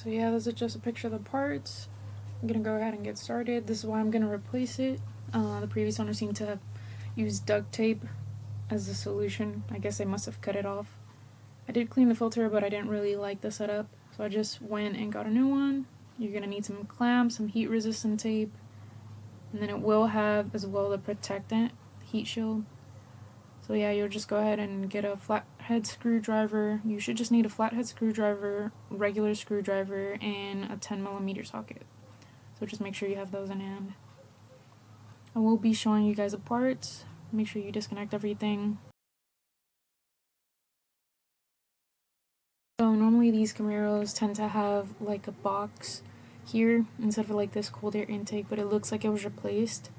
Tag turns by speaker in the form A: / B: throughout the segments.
A: So yeah, this is just a picture of the parts. I'm gonna go ahead and get started. This is why I'm gonna replace it. The previous owner seemed to have used duct tape as the solution. I guess they must have cut it off. I did clean the filter, but I didn't really like the setup, so I just went and got a new one. You're gonna need some clamps, some heat resistant tape, and then it will have as well the protectant heat shield. So yeah, you'll just go ahead and get a flathead screwdriver. You should just need a flathead screwdriver, regular screwdriver, and a 10mm socket. So just make sure you have those in hand. I will be showing you guys the parts. Make sure you disconnect everything. So normally these Camaros tend to have like a box here instead of like this cold air intake, but it looks like it was replaced.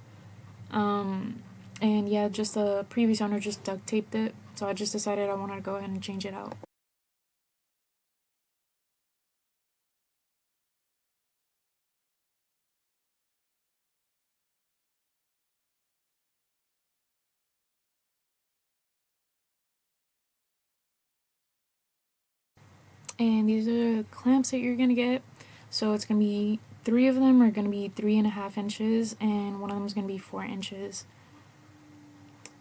A: And yeah, just the previous owner just duct taped it, so I just decided I wanted to go ahead and change it out. And these are the clamps that you're gonna get. So it's gonna be 3 of them are gonna be 3.5 inches, and one of them is gonna be 4 inches.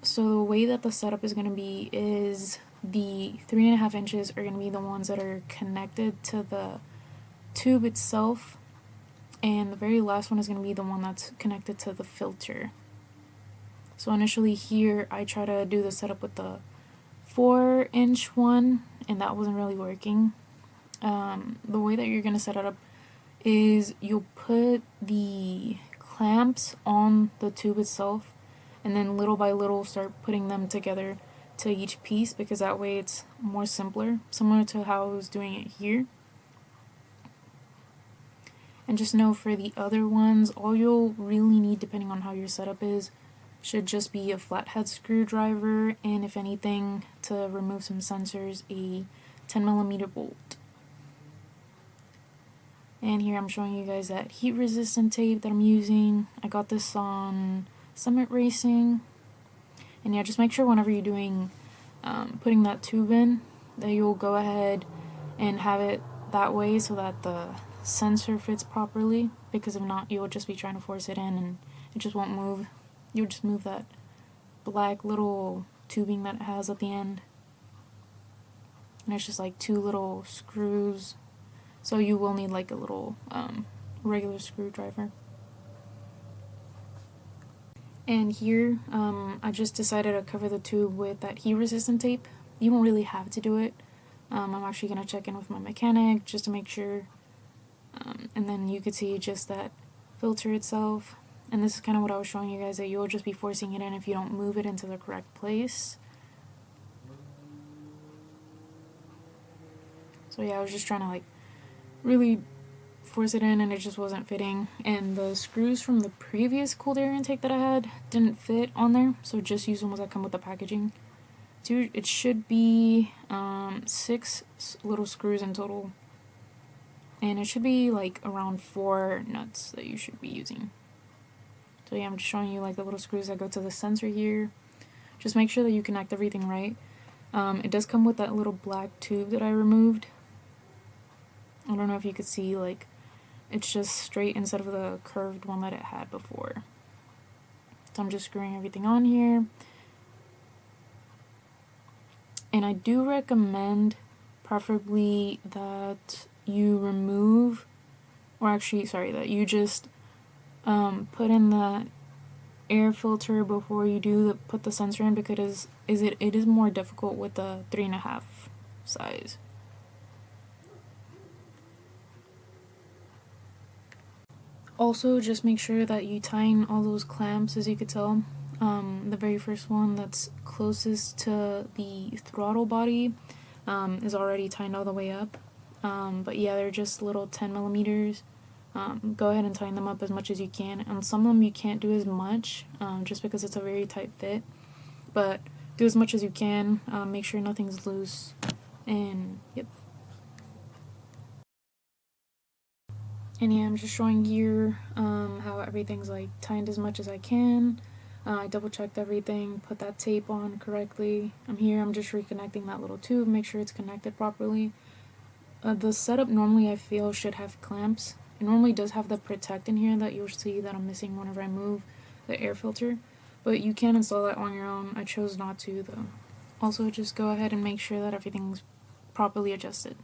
A: So the way that the setup is gonna be is the 3.5 inches are gonna be the ones that are connected to the tube itself, and the very last one is gonna be the one that's connected to the filter. So initially here I try to do the setup with the 4-inch one, and that wasn't really working. The way that you're gonna set it up is you'll put the clamps on the tube itself, and then little by little start putting them together to each piece, because that way it's more simpler, similar to how I was doing it here. And just know for the other ones, all you'll really need, depending on how your setup is, should just be a flathead screwdriver, and if anything, to remove some sensors, a 10mm bolt. And here I'm showing you guys that heat resistant tape that I'm using. I got this on Summit Racing. And yeah, just make sure whenever you're doing putting that tube in, that you'll go ahead and have it that way so that the sensor fits properly, because if not, you'll just be trying to force it in and it just won't move. You'll just move that black little tubing that it has at the end. And it's just like 2 little screws. So you will need like a little regular screwdriver. And here, I just decided to cover the tube with that heat resistant tape. You don't really have to do it. I'm actually going to check in with my mechanic just to make sure. And then you could see just that filter itself. And this is kind of what I was showing you guys, that you'll just be forcing it in if you don't move it into the correct place. So yeah, I was just trying to like really force it in, and it just wasn't fitting. And the screws from the previous cold air intake that I had didn't fit on there, so just use the ones that come with the packaging. It should be 6 little screws in total, and it should be like around 4 nuts that you should be using. So yeah, I'm just showing you like the little screws that go to the sensor here. Just make sure that you connect everything right. It does come with that little black tube that I removed. I don't know if you could see, like, it's just straight instead of the curved one that it had before. So I'm just screwing everything on here. And I do recommend preferably that you remove, or actually, sorry, that you just put in the air filter before you do put the sensor in, because it is more difficult with the 3.5 size. Also, just make sure that you tighten all those clamps. As you could tell, the very first one that's closest to the throttle body is already tightened all the way up. But yeah, they're just little 10mm. Go ahead and tighten them up as much as you can. On some of them you can't do as much, just because it's a very tight fit. But do as much as you can. Make sure nothing's loose. And yep. And yeah, I'm just showing here how everything's like tightened as much as I can. I double checked everything, put that tape on correctly. I'm just reconnecting that little tube, make sure it's connected properly. The setup normally I feel should have clamps. It normally does have the protect in here that you'll see that I'm missing whenever I move the air filter, but you can install that on your own. I chose not to though. Also, just go ahead and make sure that everything's properly adjusted.